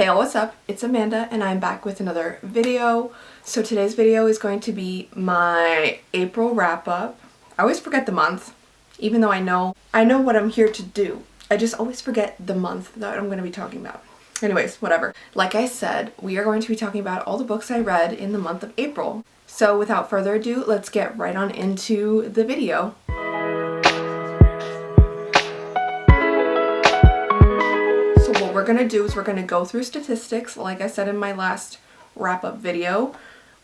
Hey all, what's up? It's Amanda and I'm back with another video. So today's video is going to be my April wrap-up. I always forget the month, even though I know what I'm here to do. I just always forget the month that I'm going to be talking about. Anyways, whatever. Like I said, we are going to be talking about all the books I read in the month of April. So without further ado, let's get right on into the video. What we're gonna do is we're gonna go through statistics. Like I said in my last wrap-up video,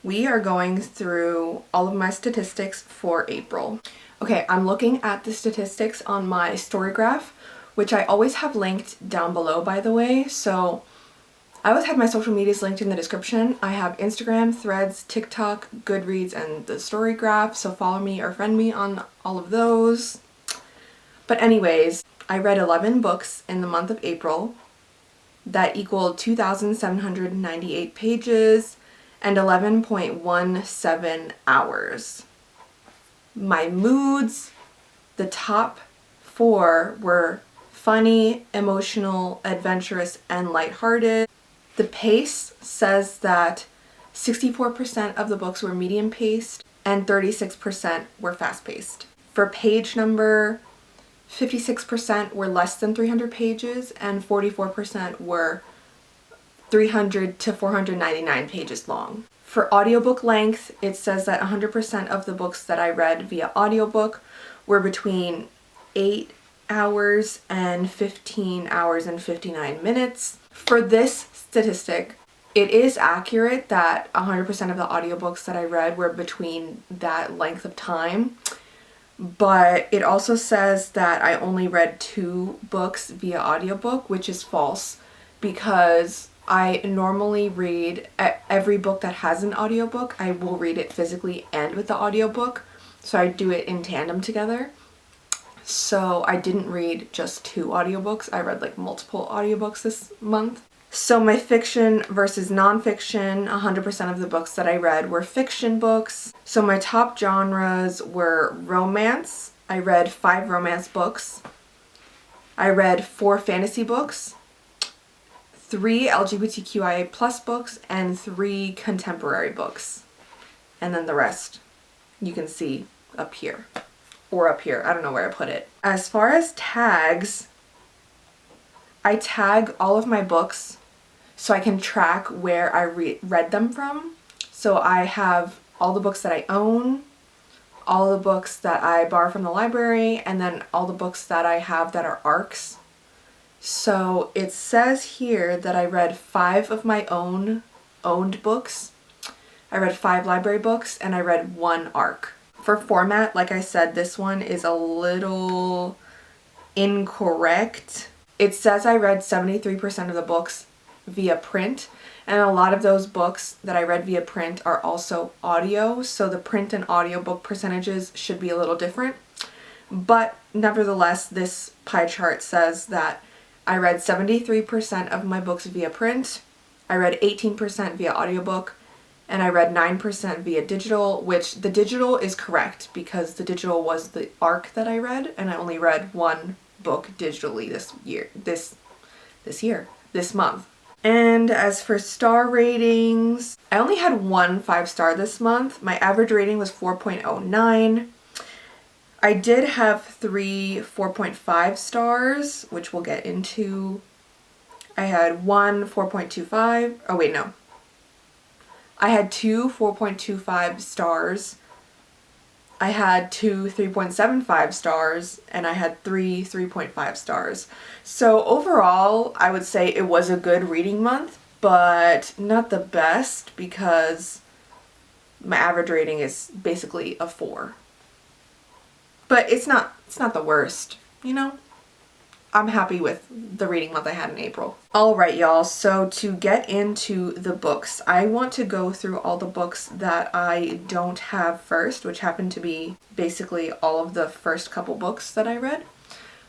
we are going through all of my statistics for April. Okay, I'm looking at the statistics on my story graph, which I always have linked down below, by the way. So I always have my social medias linked in the description. I have Instagram, Threads, TikTok, Goodreads, and the story graph, so follow me or friend me on all of those. But anyways, I read 11 books in the month of April. That equaled 2,798 pages and 11.17 hours. My moods, the top 4 were funny, emotional, adventurous, and lighthearted. The pace says that 64% of the books were medium paced and 36% were fast paced. For page number, 56% were less than 300 pages and 44% were 300 to 499 pages long. For audiobook length, it says that 100% of the books that I read via audiobook were between 8 hours and 15 hours and 59 minutes. For this statistic, it is accurate that 100% of the audiobooks that I read were between that length of time. But it also says that I only read 2 books via audiobook, which is false because I normally read every book that has an audiobook. I will read it physically and with the audiobook. So I do it in tandem together. So I didn't read just 2 audiobooks. I read like multiple audiobooks this month. So my fiction versus nonfiction, 100% of the books that I read were fiction books. So my top genres were romance. I read 5 romance books. I read 4 fantasy books, 3 LGBTQIA+ books, and 3 contemporary books. And then the rest you can see up here. Or up here. I don't know where I put it. As far as tags, I tag all of my books so I can track where I read them from. So I have all the books that I own, all the books that I borrow from the library, and then all the books that I have that are ARCs. So it says here that I read 5 of my owned books. I read 5 library books, and I read 1 ARC. For format, like I said, this one is a little incorrect. It says I read 73% of the books via print, and a lot of those books that I read via print are also audio, so the print and audiobook percentages should be a little different. But nevertheless, this pie chart says that I read 73% of my books via print, I read 18% via audiobook, and I read 9% via digital, which the digital is correct because the digital was the ARC that I read, and I only read 1 book digitally this month. And as for star ratings, I only had 1 5-star this month. My average rating was 4.09. I did have 3 4.5 stars, which we'll get into. I had 1 4.25. Oh wait, no. I had 2 4.25 stars. I had 2 3.75 stars, and I had 3 3.5 stars. So overall, I would say it was a good reading month, but not the best because my average rating is basically a 4. But it's not the worst, you know? I'm happy with the reading month I had in April. Alright y'all, so to get into the books, I want to go through all the books that I don't have first, which happened to be basically all of the first couple books that I read.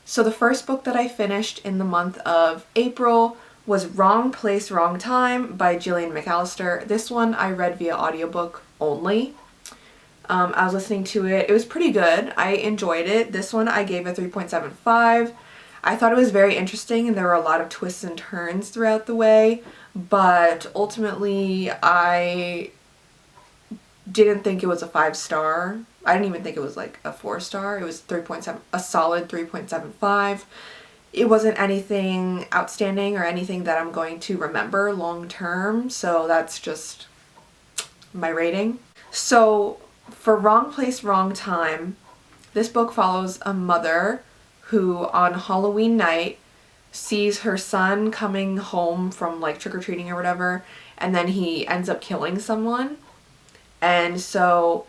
So the first book that I finished in the month of April was Wrong Place, Wrong Time by Gillian McAllister. This one I read via audiobook only. I was listening to it. It was pretty good. I enjoyed it. This one I gave a 3.75. I thought it was very interesting and there were a lot of twists and turns throughout the way, but ultimately I didn't think it was a 5-star. I didn't even think it was like a 4-star. It was 3.7, a solid 3.75. It wasn't anything outstanding or anything that I'm going to remember long term, so that's just my rating. So for Wrong Place, Wrong Time, this book follows a mother who on Halloween night sees her son coming home from like trick-or-treating or whatever, and then he ends up killing someone. And so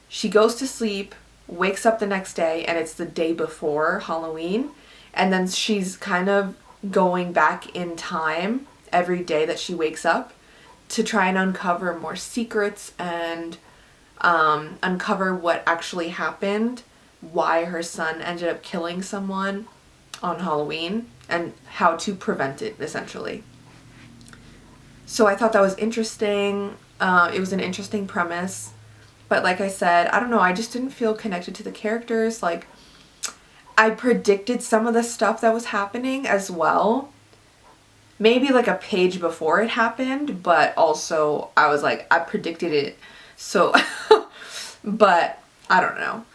she goes to sleep, wakes up the next day, and it's the day before Halloween. And then she's kind of going back in time every day that she wakes up to try and uncover more secrets and uncover what actually happened, why her son ended up killing someone on Halloween, and how to prevent it, essentially. So I thought that was interesting. It was an interesting premise. But like I said, I don't know, I just didn't feel connected to the characters. Like, I predicted some of the stuff that was happening as well. Maybe like a page before it happened, but also I was like, I predicted it. So, but I don't know.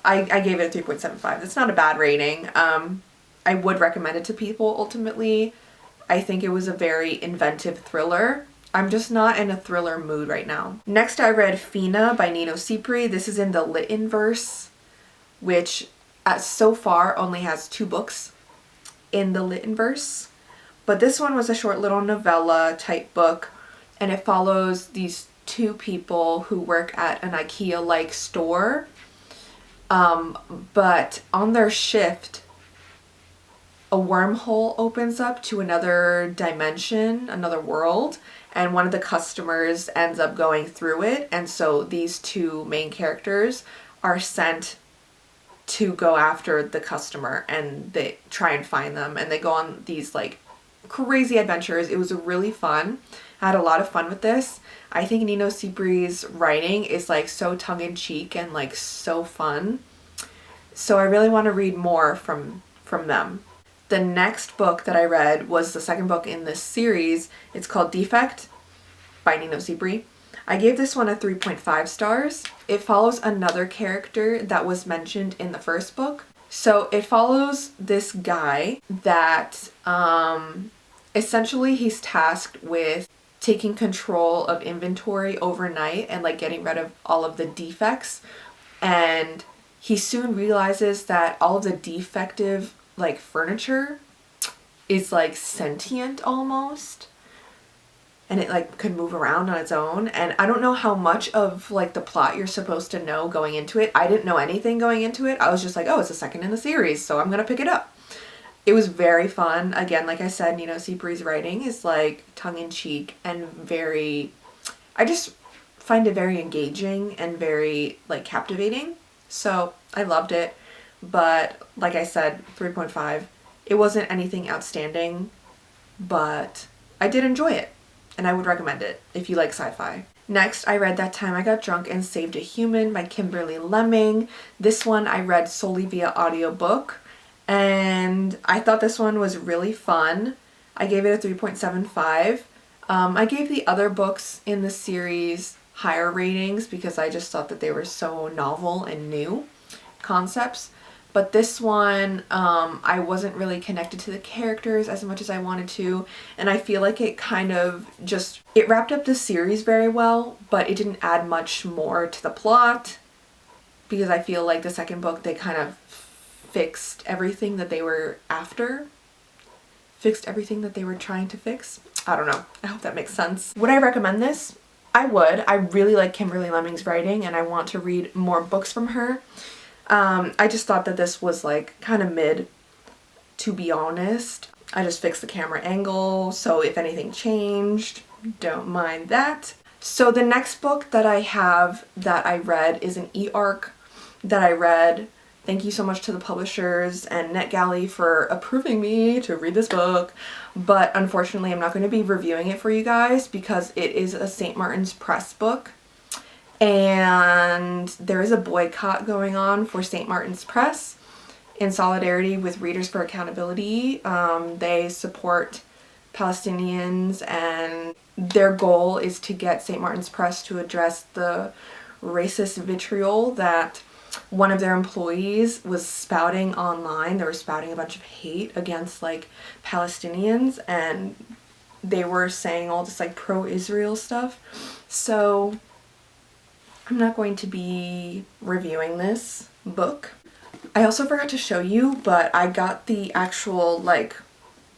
I gave it a 3.75. That's not a bad rating. I would recommend it to people ultimately. I think it was a very inventive thriller. I'm just not in a thriller mood right now. Next I read Fina by Nino Cipri. This is in the Littenverse, which so far only has 2 books in the Littenverse. But this one was a short little novella type book, and it follows these 2 people who work at an IKEA-like store. But on their shift, a wormhole opens up to another dimension, another world, and one of the customers ends up going through it. And so these 2 main characters are sent to go after the customer, and they try and find them, and they go on these like crazy adventures. It was really fun. I had a lot of fun with this. I think Nino Cipri's writing is like so tongue-in-cheek and like so fun. So I really want to read more from them. The next book that I read was the second book in this series. It's called Defect by Nino Cipri. I gave this one a 3.5 stars. It follows another character that was mentioned in the first book. So it follows this guy that essentially he's tasked with taking control of inventory overnight and like getting rid of all of the defects. And he soon realizes that all of the defective like furniture is like sentient almost, and it like could move around on its own. And I don't know how much of like the plot you're supposed to know going into it. I didn't know anything going into it. I was just like, oh, it's the second in the series, so I'm gonna pick it up. It was very fun. Again, like I said, Nino Cipri's writing is like tongue-in-cheek and very, I just find it very engaging and very like captivating. So I loved it. But like I said, 3.5. It wasn't anything outstanding, but I did enjoy it, and I would recommend it if you like sci-fi. Next, I read That Time I Got Drunk and Saved a Human by Kimberly Lemming. This one I read solely via audiobook, and I thought this one was really fun. I gave it a 3.75. I gave the other books in the series higher ratings because I just thought that they were so novel and new concepts. But this one, I wasn't really connected to the characters as much as I wanted to, and I feel like it kind of just, it wrapped up the series very well, but it didn't add much more to the plot, because I feel like the second book, they kind of fixed everything that they were after, fixed everything that they were trying to fix. I don't know. I hope that makes sense. Would I recommend this? I would. I really like Kimberly Lemming's writing, and I want to read more books from her. I just thought that this was like kind of mid, to be honest. I just fixed the camera angle, so if anything changed, don't mind that. So the next book that I have that I read is an e-arc that I read. Thank you so much to the publishers and NetGalley for approving me to read this book, but unfortunately I'm not going to be reviewing it for you guys because it is a St. Martin's Press book. And there is a boycott going on for St. Martin's Press, in solidarity with Readers for Accountability. They support Palestinians, and their goal is to get St. Martin's Press to address the racist vitriol that one of their employees was spouting online. They were spouting a bunch of hate against like Palestinians, and they were saying all this like pro-Israel stuff. So I'm not going to be reviewing this book. I also forgot to show you, but I got the actual like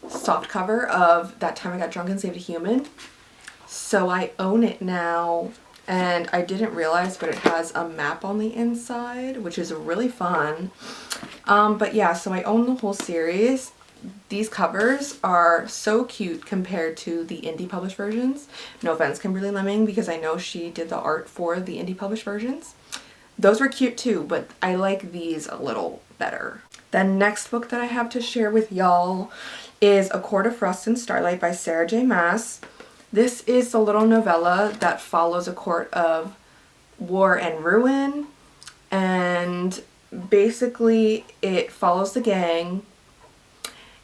soft cover of That Time I Got Drunk and Saved a Human. So I own it now, and I didn't realize, but it has a map on the inside, which is really fun. But yeah, so I own the whole series. These covers are so cute compared to the indie published versions. No offense, Kimberly Lemming, because I know she did the art for the indie published versions. Those were cute too, but I like these a little better. The next book that I have to share with y'all is A Court of Frost and Starlight by Sarah J. Maas. This is the little novella that follows a court of war and ruin, and basically it follows the gang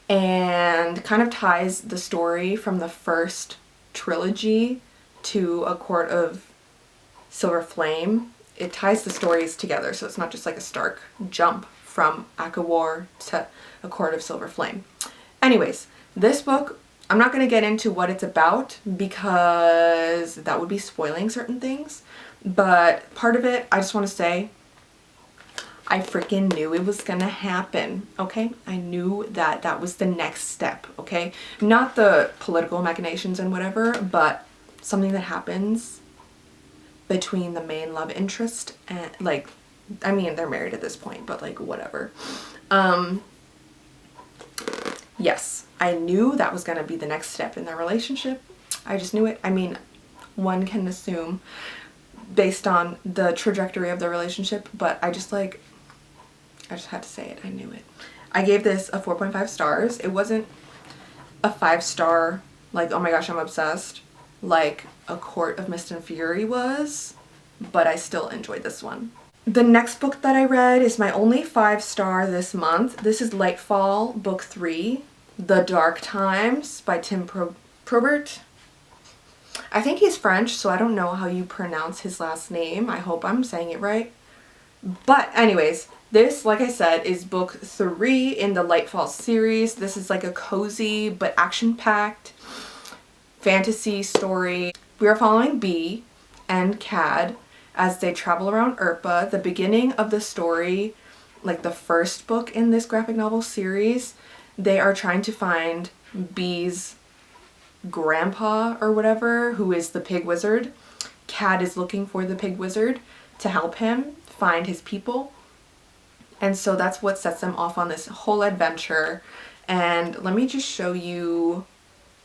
and kind of ties the story from the first trilogy to A Court of Silver Flame. It ties the stories together, so it's not just like a stark jump from Act of War to A Court of Silver Flame. Anyways, this book, I'm not going to get into what it's about because that would be spoiling certain things, but part of it, I just want to say, I freaking knew it was going to happen, okay? I knew that that was the next step, okay? Not the political machinations and whatever, but something that happens between the main love interest and, like, I mean, they're married at this point, but, like, whatever. Yes, I knew that was going to be the next step in their relationship. I just knew it. I mean, one can assume based on the trajectory of the relationship, but I just had to say it. I knew it. I gave this a 4.5 stars. It wasn't a 5-star, like, oh my gosh, I'm obsessed, like A Court of Mist and Fury was, but I still enjoyed this one. The next book that I read is my only 5-star this month. This is Lightfall, Book 3, The Dark Times by Tim Probert. I think he's French, so I don't know how you pronounce his last name. I hope I'm saying it right. But anyways, this, like I said, is book 3 in the Lightfall series. This is like a cozy but action-packed fantasy story. We are following Bee and Cad as they travel around Urpa. The beginning of the story, like the first book in this graphic novel series, they are trying to find Bee's grandpa or whatever, who is the pig wizard. Cad is looking for the pig wizard to help him find his people. And so that's what sets them off on this whole adventure. And let me just show you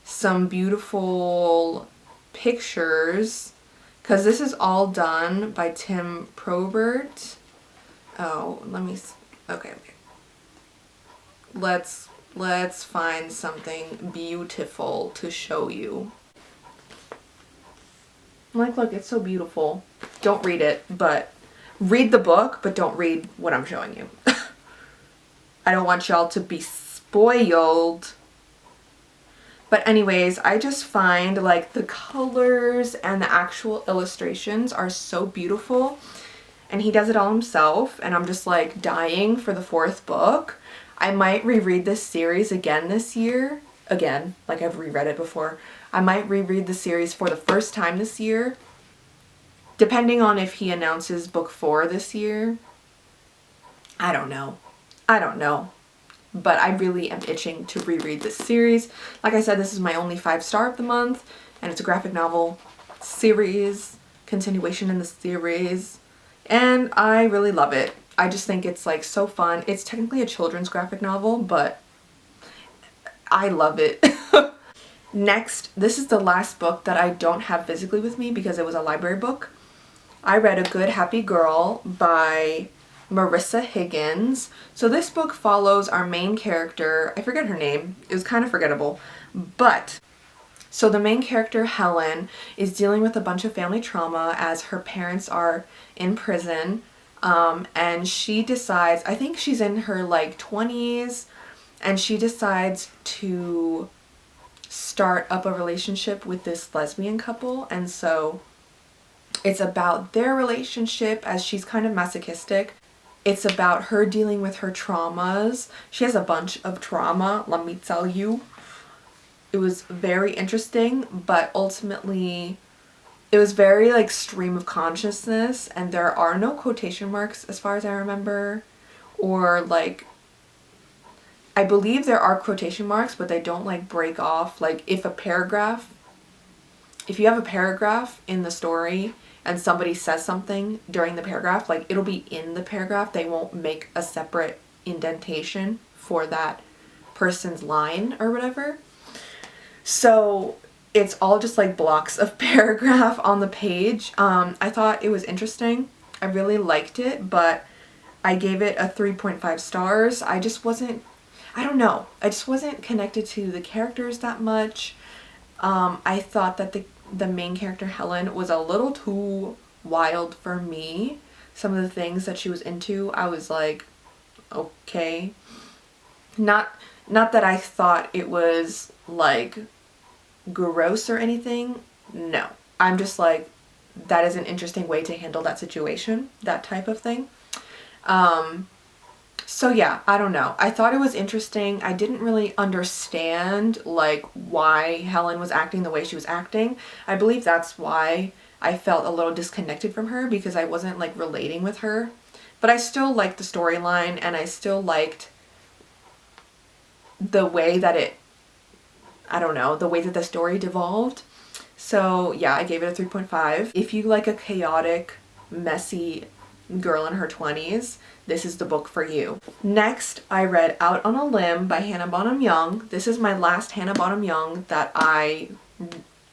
some beautiful pictures, because this is all done by Tim Probert. Oh, okay. Let's find something beautiful to show you. Like, look, it's so beautiful. Don't read it, but read the book, but don't read what I'm showing you. I don't want y'all to be spoiled. But anyways, I just find like the colors and the actual illustrations are so beautiful, and he does it all himself, and I'm just like dying for the 4th book. I might reread this series again this year. Again, like I've reread it before. I might reread the series for the first time this year, depending on if he announces book 4 this year. I don't know. But I really am itching to reread this series. Like I said, this is my only 5-star of the month, and it's a graphic novel series, continuation in the series, and I really love it. I just think it's like so fun. It's technically a children's graphic novel, but I love it. Next, this is the last book that I don't have physically with me because it was a library book. I read A Good Happy Girl by Marissa Higgins. So this book follows our main character. I forget her name. It was kind of forgettable. But, so the main character, Helen, is dealing with a bunch of family trauma as her parents are in prison. And she decides, I think she's in her like 20s, and she decides to start up a relationship with this lesbian couple. And so it's about their relationship, as she's kind of masochistic. It's about her dealing with her traumas. She has a bunch of trauma, let me tell you. It was very interesting, but ultimately it was very like stream of consciousness, and there are no quotation marks as far as I remember, or like, I believe there are quotation marks, but they don't like break off. Like if you have a paragraph in the story and somebody says something during the paragraph, like it'll be in the paragraph. They won't make a separate indentation for that person's line or whatever. So it's all just like blocks of paragraph on the page. I thought it was interesting. I really liked it, but I gave it a 3.5 stars. I don't know. I just wasn't connected to the characters that much. I thought that the main character, Helen, was a little too wild for me. Some of the things that she was into, I was like, okay. Not that I thought it was like gross or anything. No. I'm just like, that is an interesting way to handle that situation, that type of thing. So yeah, I don't know. I thought it was interesting. I didn't really understand like why Helen was acting the way she was acting. I believe that's why I felt a little disconnected from her, because I wasn't like relating with her. But I still liked the storyline, and I still liked the way that the way that the story devolved. So yeah, I gave it a 3.5. If you like a chaotic, messy girl in her 20s, this is the book for you. Next, I read Out on a Limb by Hannah Bonham Young. This is my last Hannah Bonham Young that I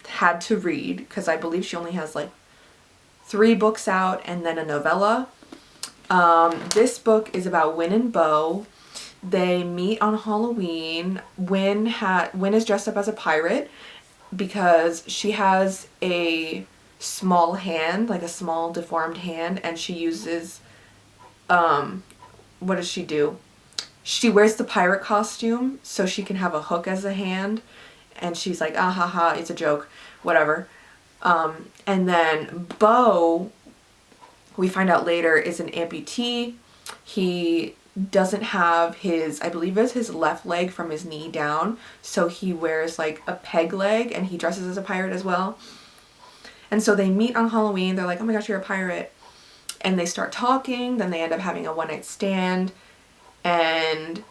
had to read, because I believe she only has like 3 books out and then a novella. This book is about Win and Bo. They meet on Halloween. Win is dressed up as a pirate because she has a small hand, like a small deformed hand, and she uses, what does she do? She wears the pirate costume so she can have a hook as a hand, and she's like, ah ha ha, it's a joke, whatever. And then Bo, we find out later, is an amputee. He doesn't have his, I believe it's his left leg from his knee down, so he wears like a peg leg, and he dresses as a pirate as well. And so they meet on Halloween. They're like, oh my gosh, you're a pirate. And they start talking. Then they end up having a one-night stand. And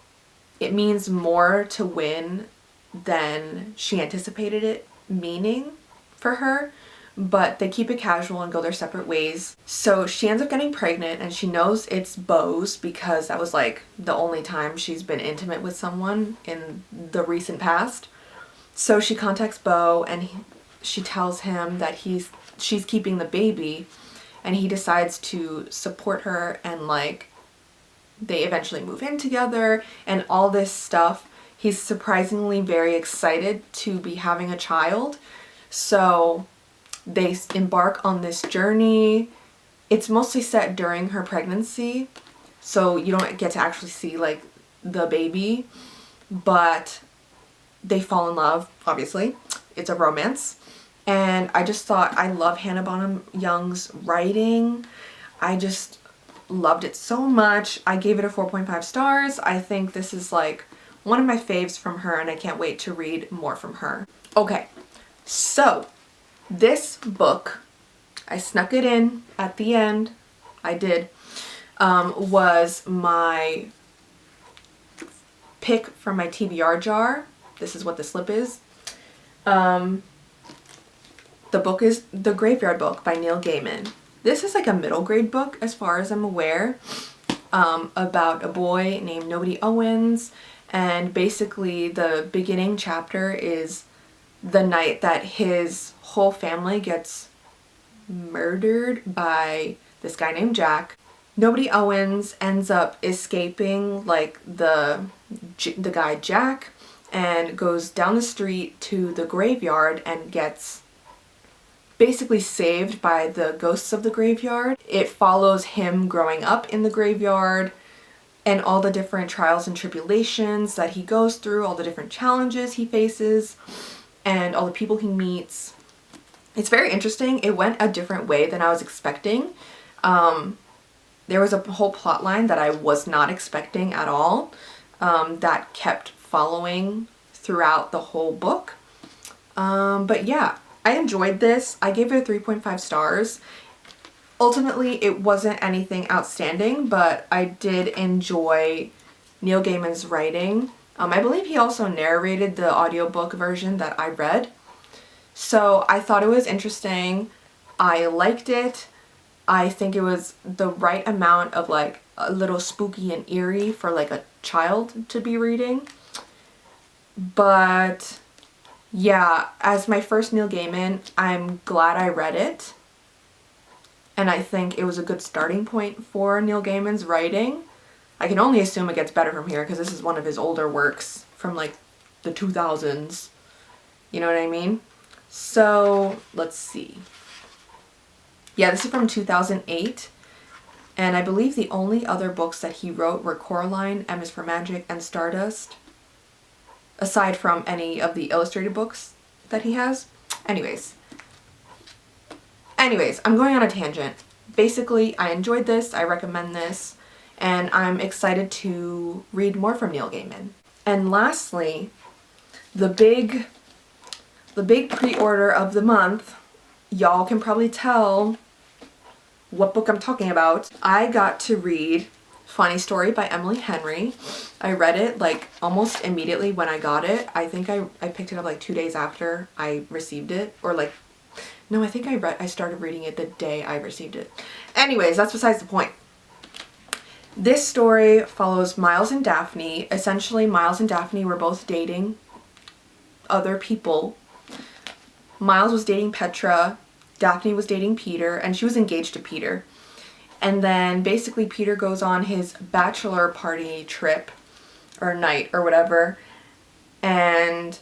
it means more to Win than she anticipated it meaning for her. But they keep it casual and go their separate ways. So she ends up getting pregnant, and she knows it's Bo's because that was like the only time she's been intimate with someone in the recent past. So she contacts Bo, and she tells him that she's keeping the baby, and he decides to support her, and like they eventually move in together and all this stuff. He's surprisingly very excited to be having a child. So they embark on this journey. It's mostly set during her pregnancy, so you don't get to actually see like the baby, but they fall in love, obviously. It's a romance. And I just thought, I love Hannah Bonham Young's writing. I just loved it so much. I gave it a 4.5 stars. I think this is like one of my faves from her, and I can't wait to read more from her. Okay, so this book, I snuck it in at the end, I did, was my pick from my TBR jar. This is what the slip is. The book is The Graveyard Book by Neil Gaiman. This is like a middle grade book as far as I'm aware, about a boy named Nobody Owens, and basically the beginning chapter is the night that his whole family gets murdered by this guy named Jack. Nobody Owens ends up escaping like the guy Jack, and goes down the street to the graveyard and gets basically saved by the ghosts of the graveyard. It follows him growing up in the graveyard and all the different trials and tribulations that he goes through, all the different challenges he faces, and all the people he meets. It's very interesting. It went a different way than I was expecting. There was a whole plot line that I was not expecting at all, that kept following throughout the whole book. But yeah, I enjoyed this. I gave it 3.5 stars. Ultimately, it wasn't anything outstanding, but I did enjoy Neil Gaiman's writing. I believe he also narrated the audiobook version that I read. So I thought it was interesting. I liked it. I think it was the right amount of like a little spooky and eerie for like a child to be reading. But yeah, as my first Neil Gaiman, I'm glad I read it. And I think it was a good starting point for Neil Gaiman's writing. I can only assume it gets better from here because this is one of his older works from like the 2000s. You know what I mean? So let's see. Yeah, this is from 2008. And I believe the only other books that he wrote were Coraline, M is for Magic, and Stardust. Aside from any of the illustrated books that he has. Anyways, I'm going on a tangent. Basically, I enjoyed this, I recommend this, and I'm excited to read more from Neil Gaiman. And lastly, the big pre-order of the month, y'all can probably tell what book I'm talking about. I got to read Funny Story by Emily Henry. I read it like almost immediately when I got it. I think I picked it up like 2 days after I received it, or like, no, I think I started reading it the day I received it. Anyways, that's besides the point. This story follows Miles and Daphne. Essentially, Miles and Daphne were both dating other people. Miles was dating Petra, Daphne was dating Peter, and she was engaged to Peter. And then basically Peter goes on his bachelor party trip, or night, or whatever, and,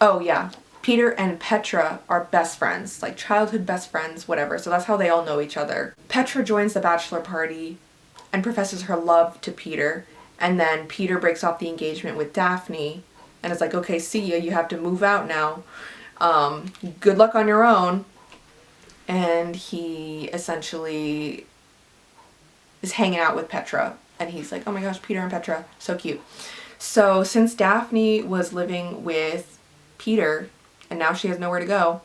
oh yeah, Peter and Petra are best friends, like childhood best friends, whatever, so that's how they all know each other. Petra joins the bachelor party and professes her love to Peter, and then Peter breaks off the engagement with Daphne, and it's like, okay, see ya, you have to move out now. Good luck on your own. And he essentially is hanging out with Petra, and he's like, oh my gosh, Peter and Petra, so cute. So since Daphne was living with Peter and now she has nowhere to go,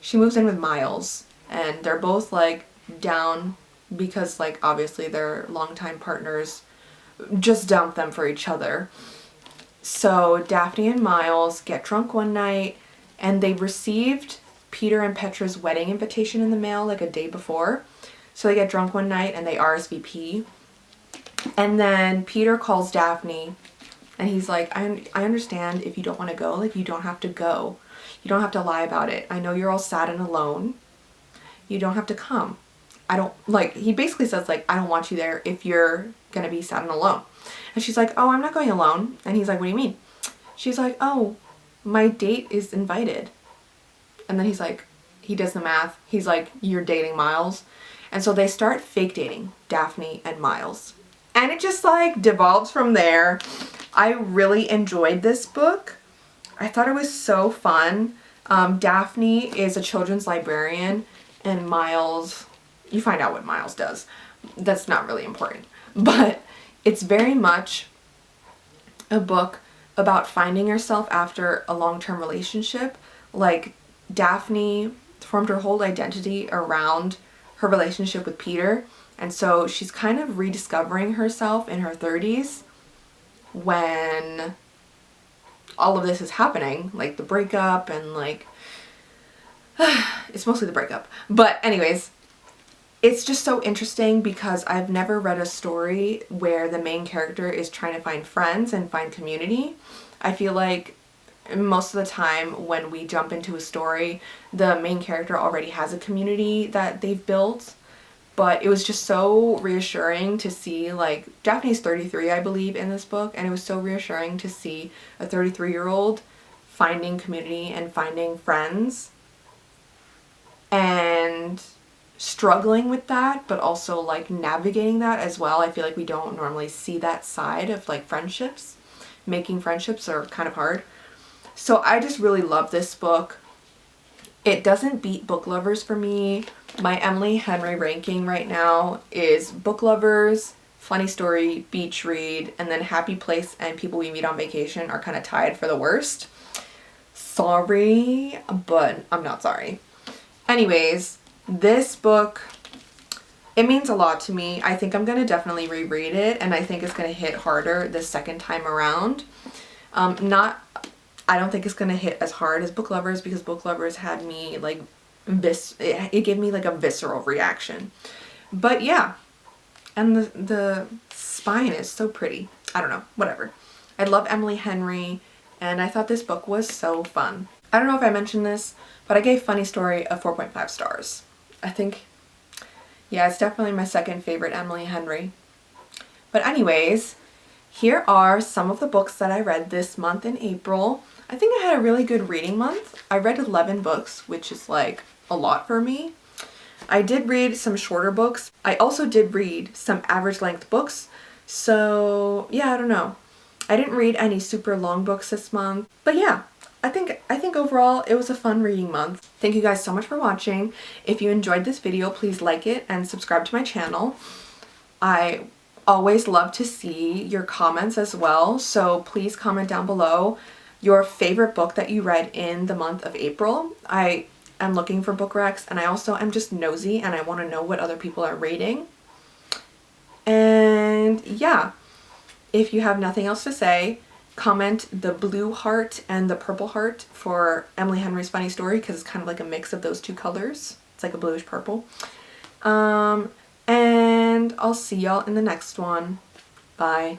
she moves in with Miles, and they're both like down because like obviously their longtime partners just dumped them for each other. So Daphne and Miles get drunk one night, and they received Peter and Petra's wedding invitation in the mail like a day before. So they get drunk one night and they RSVP. And then Peter calls Daphne and he's like, I understand if you don't want to go, like you don't have to go. You don't have to lie about it. I know you're all sad and alone. You don't have to come. I don't, like, he basically says like, I don't want you there if you're gonna be sad and alone. And she's like, oh, I'm not going alone. And he's like, what do you mean? She's like, oh, my date is invited. And then he's like, he does the math. He's like, you're dating Miles. And so they start fake dating, Daphne and Miles. And it just like devolves from there. I really enjoyed this book. I thought it was so fun. Daphne is a children's librarian, and Miles, you find out what Miles does. That's not really important. But it's very much a book about finding yourself after a long-term relationship. Like, Daphne formed her whole identity around her relationship with Peter, and so she's kind of rediscovering herself in her 30s when all of this is happening, like the breakup and like it's mostly the breakup. But anyways, it's just so interesting because I've never read a story where the main character is trying to find friends and find community. I feel like most of the time when we jump into a story, the main character already has a community that they've built. But it was just so reassuring to see, like, Daphne's 33, I believe, in this book, and it was so reassuring to see a 33-year-old finding community and finding friends and struggling with that, but also like navigating that as well. I feel like we don't normally see that side of like friendships. Making friendships are kind of hard. So I just really love this book. It doesn't beat Book Lovers for me. My Emily Henry ranking right now is Book Lovers, Funny Story, Beach Read, and then Happy Place and People We Meet on Vacation are kind of tied for the worst. Sorry, but I'm not sorry. Anyways, this book, it means a lot to me. I think I'm going to definitely reread it, and I think it's going to hit harder the second time around. I don't think it's going to hit as hard as Book Lovers, because Book Lovers had me like it gave me like a visceral reaction. But yeah, and the spine is so pretty. I don't know, whatever. I love Emily Henry, and I thought this book was so fun. I don't know if I mentioned this, but I gave Funny Story a 4.5 stars. I think, yeah, it's definitely my second favorite Emily Henry. But anyways, here are some of the books that I read this month in April. I think I had a really good reading month. I read 11 books, which is like a lot for me. I did read some shorter books. I also did read some average length books. So yeah, I don't know. I didn't read any super long books this month. But yeah, I think overall it was a fun reading month. Thank you guys so much for watching. If you enjoyed this video, please like it and subscribe to my channel. I always love to see your comments as well, so please comment down below your favorite book that you read in the month of April. I am looking for book recs, and I also am just nosy and I want to know what other people are rating. And yeah, if you have nothing else to say, comment the blue heart and the purple heart for Emily Henry's Funny Story, because it's kind of like a mix of those two colors. It's like a bluish purple. And I'll see y'all in the next one. Bye.